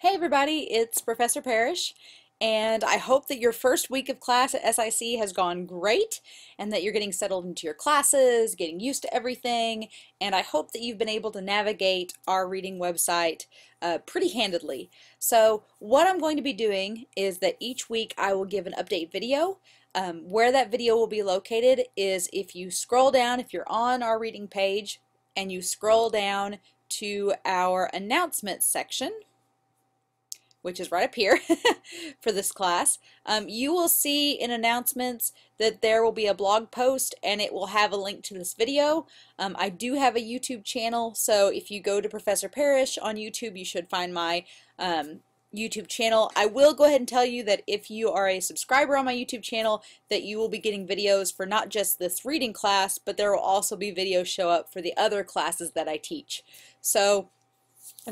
Hey everybody, it's Professor Parish, and I hope that your first week of class at SIC has gone great and that you're getting settled into your classes, getting used to everything, and I hope that you've been able to navigate our reading website pretty handedly. So what I'm going to be doing is that each week I will give an update video. Where that video will be located is if you scroll down, if you're on our reading page, and you scroll down to our announcements section, which is right up here for this class, you will see in announcements that there will be a blog post and it will have a link to this video. I do have a YouTube channel, so if you go to Professor Parish on YouTube, you should find my YouTube channel. I will go ahead and tell you that if you are a subscriber on my YouTube channel, that you will be getting videos for not just this reading class, but there will also be videos show up for the other classes that I teach. So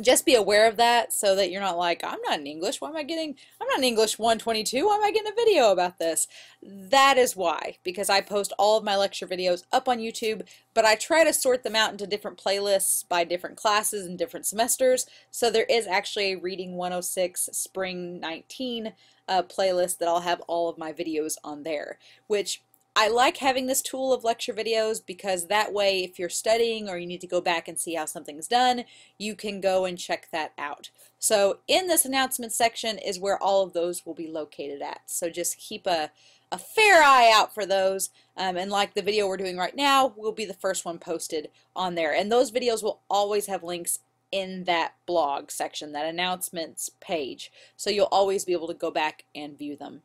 just be aware of that so that you're not like, I'm not in English, I'm not in English 122, why am I getting a video about this? That is why, because I post all of my lecture videos up on YouTube, but I try to sort them out into different playlists by different classes and different semesters, so there is actually a Reading 106 Spring 19 playlist that I'll have all of my videos on there, which I like having this tool of lecture videos because that way if you're studying or you need to go back and see how something's done, you can go and check that out. So in this announcement section is where all of those will be located at. So just keep a fair eye out for those, and like the video we're doing right now will be the first one posted on there. And those videos will always have links in that blog section, that announcements page. So you'll always be able to go back and view them.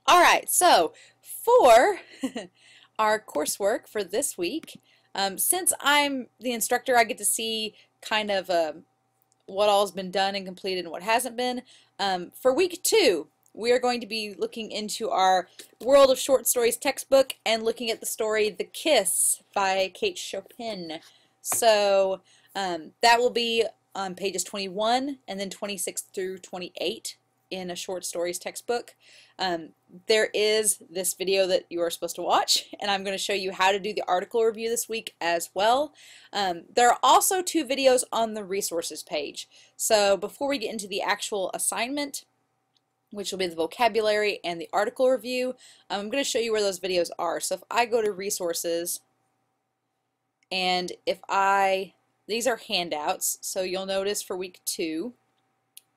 Alright, so for our coursework for this week, since I'm the instructor, I get to see kind of what all's been done and completed and what hasn't been. For week 2, we are going to be looking into our World of Short Stories textbook and looking at the story The Kiss by Kate Chopin. So that will be on pages 21 and then 26 through 28 in a short stories textbook. There is this video that you are supposed to watch, and I'm going to show you how to do the article review this week as well. There are also 2 videos on the resources page. So before we get into the actual assignment, which will be the vocabulary and the article review, I'm going to show you where those videos are. So if I go to resources, and these are handouts, so you'll notice for week 2,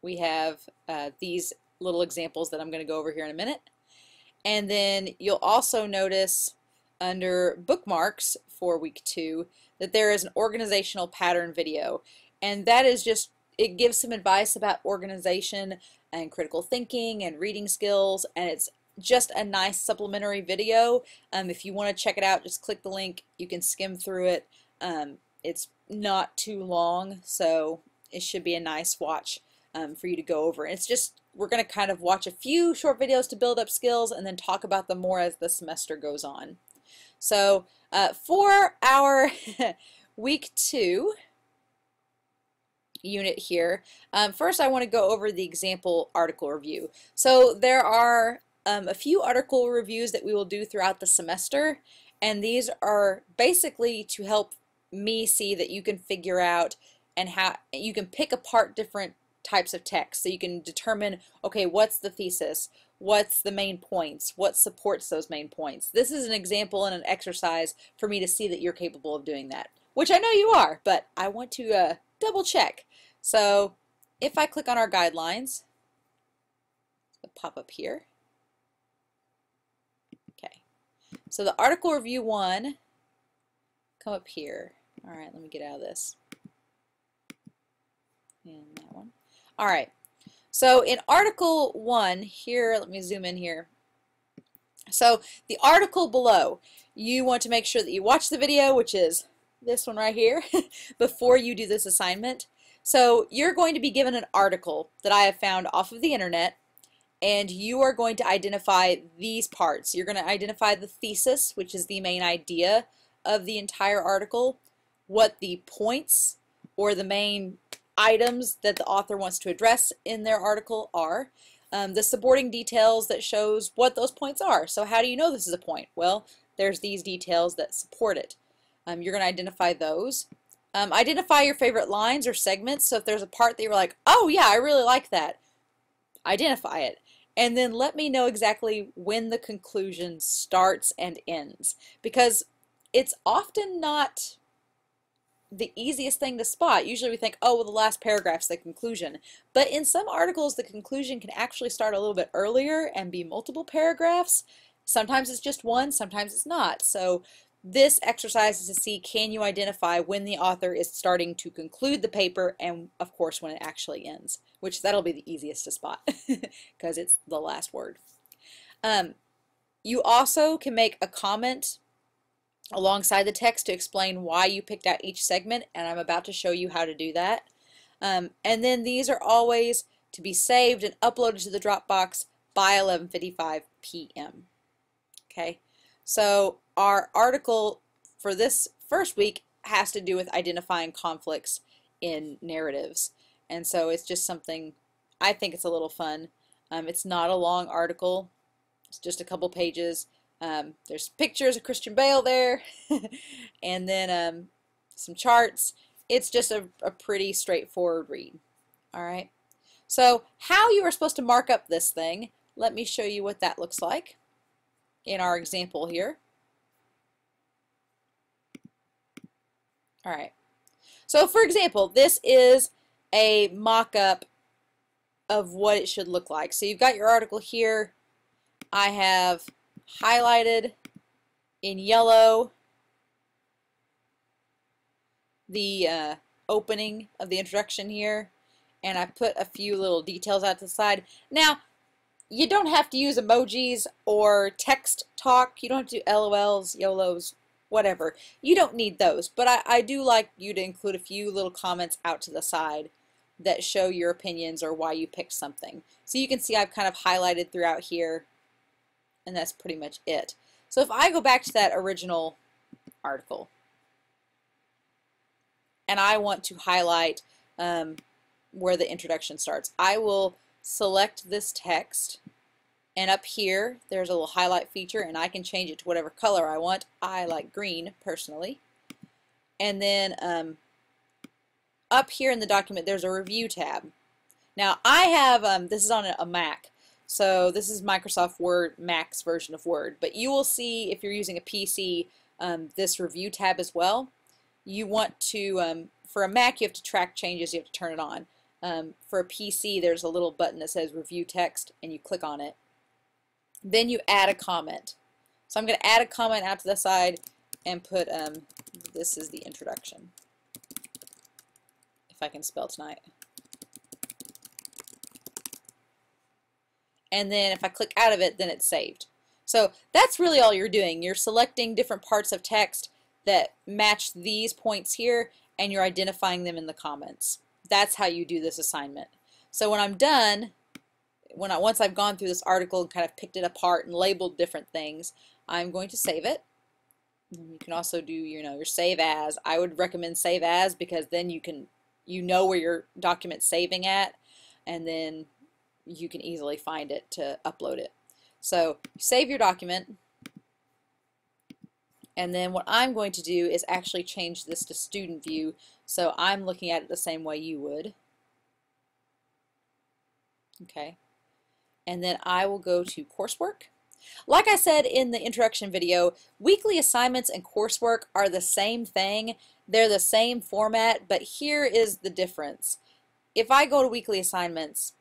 we have these little examples that I'm going to go over here in a minute. And then you'll also notice under bookmarks for week 2 that there is an organizational pattern video. And that is just, it gives some advice about organization and critical thinking and reading skills, and it's just a nice supplementary video. If you want to check it out, just click the link. You can skim through it. It's not too long, so it should be a nice watch for you to go over. And it's just, we're going to kind of watch a few short videos to build up skills and then talk about them more as the semester goes on. So for our week 2 unit here, first I want to go over the example article review. So there are a few article reviews that we will do throughout the semester, and these are basically to help me see that you can figure out and how you can pick apart different types of text, so you can determine, okay, what's the thesis, what's the main points, what supports those main points. This is an example and an exercise for me to see that you're capable of doing that, which I know you are, but I want to double check. So if I click on our guidelines, it'll pop up here. Okay, so the article review 1, come up here. All right, let me get out of this. And that one. All right, so in article 1 here, let me zoom in here. So the article below, you want to make sure that you watch the video, which is this one right here, before you do this assignment. So you're going to be given an article that I have found off of the internet, and you are going to identify these parts. You're going to identify the thesis, which is the main idea of the entire article, what the points or the main items that the author wants to address in their article are, the supporting details that shows what those points are. So how do you know this is a point? Well, there's these details that support it. You're going to identify those. Identify your favorite lines or segments. So if there's a part that you're like, oh yeah, I really like that, identify it. And then let me know exactly when the conclusion starts and ends, because it's often not the easiest thing to spot. Usually we think, oh, well, the last paragraph's the conclusion. But in some articles, the conclusion can actually start a little bit earlier and be multiple paragraphs. Sometimes it's just one, sometimes it's not. So this exercise is to see, can you identify when the author is starting to conclude the paper, and of course when it actually ends, which that'll be the easiest to spot because it's the last word. You also can make a comment alongside the text to explain why you picked out each segment, and I'm about to show you how to do that. And then these are always to be saved and uploaded to the Dropbox by 11:55 p.m. Okay, so our article for this first week has to do with identifying conflicts in narratives, and so it's just something, I think it's a little fun. It's not a long article, it's just a couple pages. There's pictures of Christian Bale there, and then some charts. It's just a pretty straightforward read. All right. So how you are supposed to mark up this thing, let me show you what that looks like in our example here. All right. So for example, this is a mock-up of what it should look like. So you've got your article here. I have highlighted in yellow the opening of the introduction here, and I put a few little details out to the side. Now, you don't have to use emojis or text talk. You don't have to do LOLs, YOLOs, whatever. You don't need those, but I do like you to include a few little comments out to the side that show your opinions or why you picked something. So you can see I've kind of highlighted throughout here, and that's pretty much it. So if I go back to that original article and I want to highlight where the introduction starts, I will select this text, and up here there's a little highlight feature, and I can change it to whatever color I want. I like green personally. And then up here in the document there's a review tab. Now I have, this is on a Mac, so this is Microsoft Word, Mac's version of Word, but you will see if you're using a PC this review tab as well. You want to, for a Mac you have to track changes, you have to turn it on. For a PC there's a little button that says review text, and you click on it. Then you add a comment. So I'm going to add a comment out to the side and put this is the introduction, if I can spell tonight. And then if I click out of it, then it's saved. So that's really all you're doing. You're selecting different parts of text that match these points here, and you're identifying them in the comments. That's how you do this assignment. So when I'm done, once I've gone through this article and kind of picked it apart and labeled different things, I'm going to save it. You can also do, your save as. I would recommend save as, because then you know where your document's saving at, and then you can easily find it to upload it. So save your document, and then what I'm going to do is actually change this to student view, so I'm looking at it the same way you would. Okay, and then I will go to coursework. Like I said in the introduction video, weekly assignments and coursework are the same thing. They're the same format, but here is the difference. If I go to weekly assignments,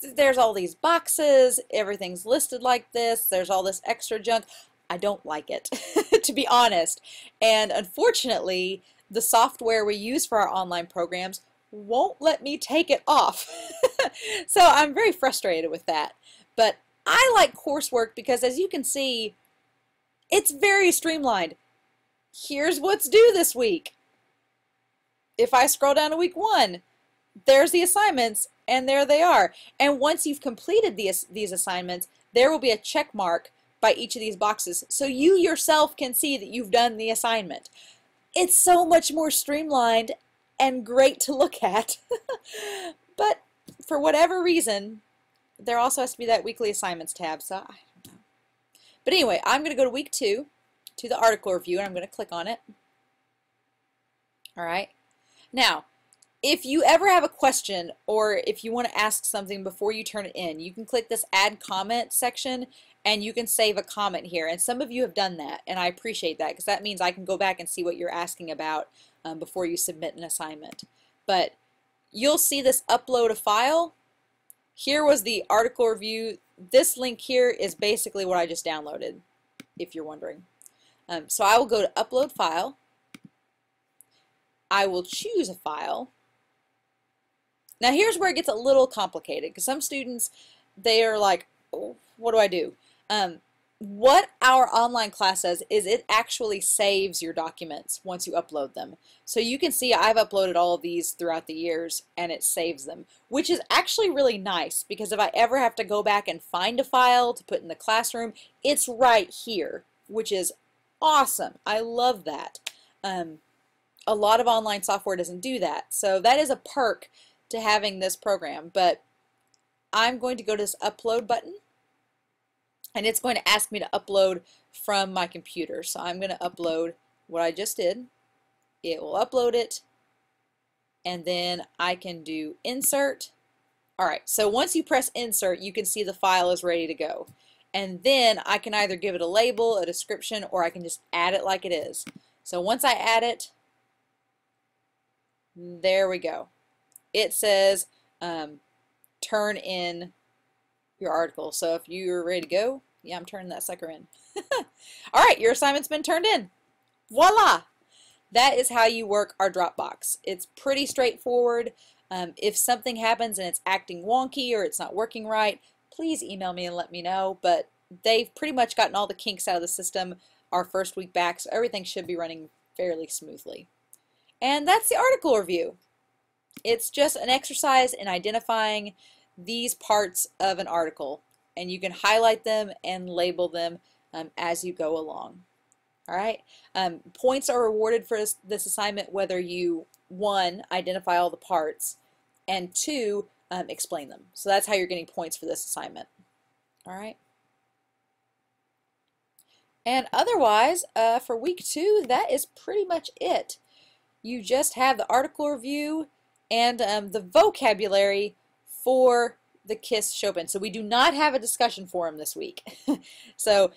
there's all these boxes, everything's listed like this, there's all this extra junk. I don't like it, to be honest. And unfortunately, the software we use for our online programs won't let me take it off. So I'm very frustrated with that. But I like coursework because, as you can see, it's very streamlined. Here's what's due this week. If I scroll down to week 1, there's the assignments, and there they are. And once you've completed these assignments, there will be a check mark by each of these boxes, so you yourself can see that you've done the assignment. It's so much more streamlined and great to look at. But for whatever reason, there also has to be that weekly assignments tab, so I don't know. But anyway, I'm going to go to week 2, to the article review, and I'm going to click on it. All right. Now, if you ever have a question or if you want to ask something before you turn it in, you can click this add comment section and you can save a comment here. And some of you have done that, and I appreciate that because that means I can go back and see what you're asking about before you submit an assignment. But you'll see this upload a file. Here was the article review. This link here is basically what I just downloaded, if you're wondering. So I will go to upload file. I will choose a file. Now here's where it gets a little complicated because some students, they are like, oh, what do I do? What our online class does is it actually saves your documents once you upload them. So you can see I've uploaded all of these throughout the years and it saves them, which is actually really nice because if I ever have to go back and find a file to put in the classroom, it's right here, which is awesome. I love that. A lot of online software doesn't do that. So that is a perk to having this program, but I'm going to go to this upload button and it's going to ask me to upload from my computer. So I'm going to upload what I just did. It will upload it and then I can do insert. Alright, so once you press insert, you can see the file is ready to go. And then I can either give it a label, a description, or I can just add it like it is. So once I add it, there we go. It says turn in your article. So if you're ready to go, yeah, I'm turning that sucker in. All right, your assignment's been turned in. Voila! That is how you work our Dropbox. It's pretty straightforward. If something happens and it's acting wonky or it's not working right, please email me and let me know. But they've pretty much gotten all the kinks out of the system our first week back, so everything should be running fairly smoothly. And that's the article review. It's just an exercise in identifying these parts of an article, and you can highlight them and label them as you go along. All right. Points are rewarded for this assignment whether you, 1, identify all the parts, and 2, explain them. So that's how you're getting points for this assignment. All right. And otherwise, for week 2, that is pretty much it. You just have the article review and the vocabulary for the KISS Chopin. So we do not have a discussion forum this week. So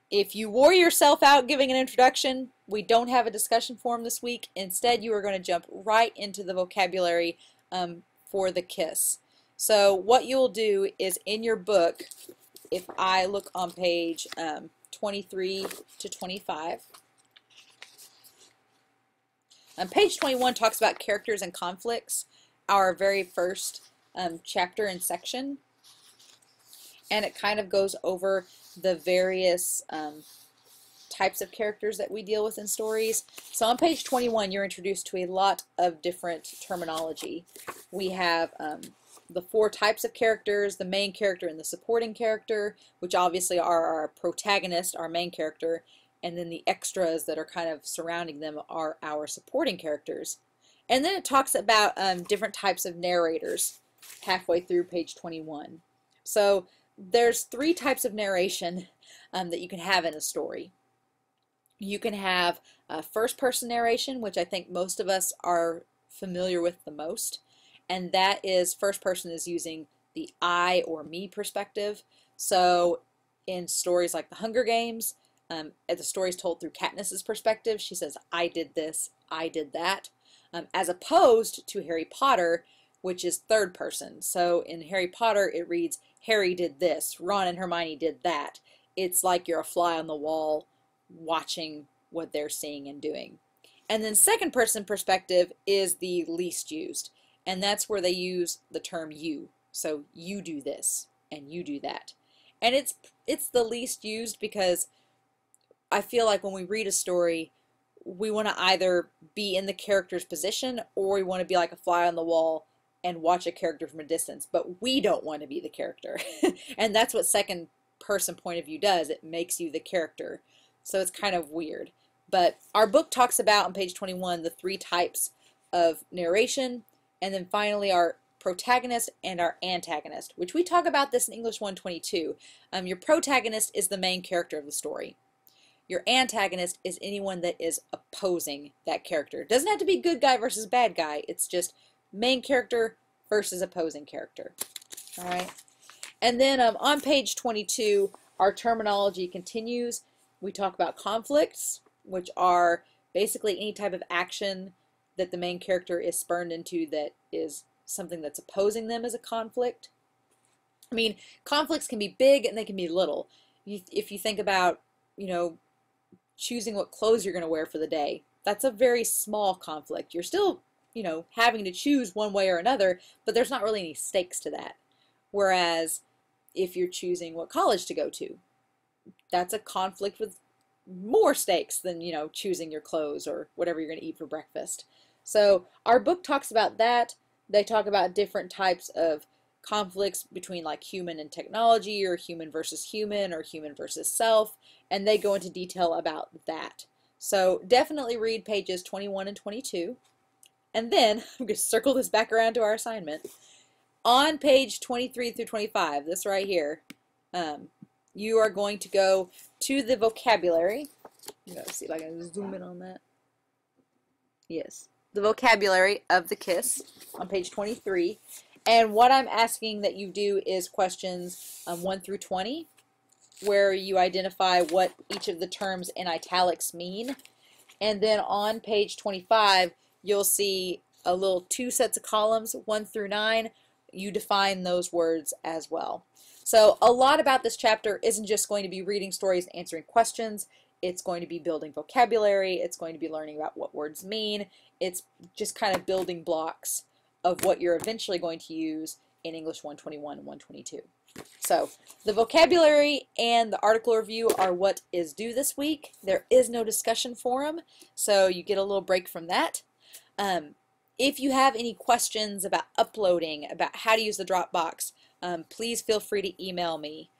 if you wore yourself out giving an introduction, we don't have a discussion forum this week. Instead, you are going to jump right into the vocabulary for the KISS. So what you'll do is in your book, if I look on page 23 to 25, page 21 talks about characters and conflicts, our very first chapter and section, and it kind of goes over the various types of characters that we deal with in stories. So on page 21 you're introduced to a lot of different terminology. We have the 4 types of characters, the main character and the supporting character, which obviously are our protagonist, our main character, and then the extras that are kind of surrounding them are our supporting characters. And then it talks about different types of narrators halfway through page 21. So there's 3 types of narration that you can have in a story. You can have first-person narration, which I think most of us are familiar with the most, and that is first person is using the I or me perspective. So in stories like The Hunger Games, the story is told through Katniss's perspective. She says, I did this, I did that, as opposed to Harry Potter, which is third person. So in Harry Potter, it reads, Harry did this, Ron and Hermione did that. It's like you're a fly on the wall watching what they're seeing and doing. And then second person perspective is the least used, and that's where they use the term you. So you do this and you do that. And it's the least used because I feel like when we read a story, we want to either be in the character's position or we want to be like a fly on the wall and watch a character from a distance, but we don't want to be the character. And that's what second person point of view does. It makes you the character. So it's kind of weird. But our book talks about on page 21 the 3 types of narration, and then finally our protagonist and our antagonist, which we talk about this in English 122. Your protagonist is the main character of the story. Your antagonist is anyone that is opposing that character. It doesn't have to be good guy versus bad guy. It's just main character versus opposing character. All right. And then on page 22, our terminology continues. We talk about conflicts, which are basically any type of action that the main character is spurned into that is something that's opposing them as a conflict. I mean, conflicts can be big and they can be little. If you think about, choosing what clothes you're going to wear for the day, that's a very small conflict. You're still, having to choose one way or another, but there's not really any stakes to that. Whereas if you're choosing what college to go to, that's a conflict with more stakes than, choosing your clothes or whatever you're going to eat for breakfast. So our book talks about that. They talk about different types of conflicts between like human and technology, or human versus human, or human versus self, and they go into detail about that. So definitely read pages 21 and 22. And then I'm going to circle this back around to our assignment. On page 23 through 25, this right here, you are going to go to the vocabulary. Let's see if I can zoom in on that. Yes, the vocabulary of the kiss on page 23. And what I'm asking that you do is questions 1 through 20, where you identify what each of the terms in italics mean. And then on page 25, you'll see a little 2 sets of columns, 1 through 9. You define those words as well. So a lot about this chapter isn't just going to be reading stories, answering questions. It's going to be building vocabulary. It's going to be learning about what words mean. It's just kind of building blocks of what you're eventually going to use in English 121 and 122. So the vocabulary and the article review are what is due this week. There is no discussion forum, so you get a little break from that. If you have any questions about uploading, about how to use the Dropbox, please feel free to email me.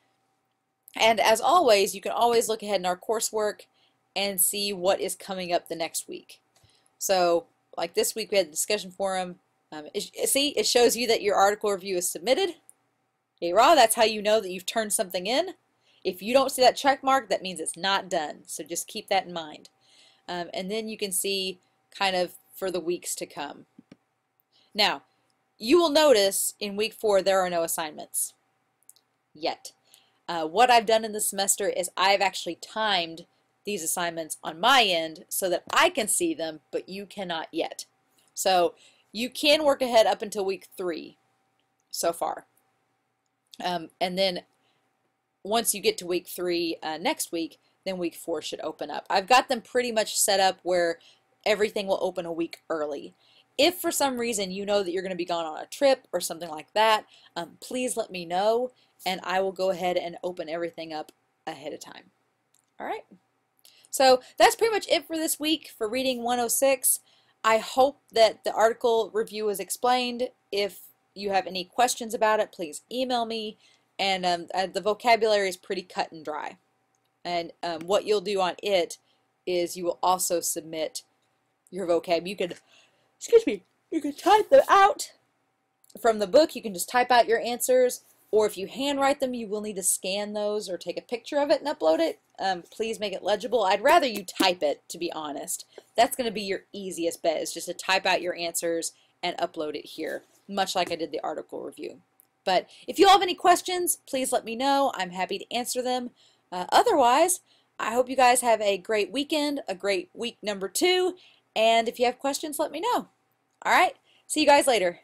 And as always, you can always look ahead in our coursework and see what is coming up the next week. So like this week we had the discussion forum. See, it shows you that your article review is submitted. Hurrah, that's how you know that you've turned something in. If you don't see that check mark, that means it's not done. So just keep that in mind. And then you can see kind of for the weeks to come. Now, you will notice in week 4 there are no assignments yet. What I've done in the semester is I've actually timed these assignments on my end so that I can see them, but you cannot yet. So you can work ahead up until week 3 so far. And then once you get to week 3 next week, then week 4 should open up. I've got them pretty much set up where everything will open a week early. If for some reason you know that you're going to be gone on a trip or something like that, please let me know and I will go ahead and open everything up ahead of time. All right. So that's pretty much it for this week for reading 106. I hope that the article review was explained. If you have any questions about it, please email me. And the vocabulary is pretty cut and dry. And what you'll do on it is you will also submit your vocab. You could, you could type them out from the book. You can just type out your answers. Or if you handwrite them, you will need to scan those or take a picture of it and upload it. Please make it legible. I'd rather you type it, to be honest. That's going to be your easiest bet, is just to type out your answers and upload it here, much like I did the article review. But if you all have any questions, please let me know. I'm happy to answer them. Otherwise, I hope you guys have a great weekend, a great week number 2, and if you have questions, let me know. All right, see you guys later.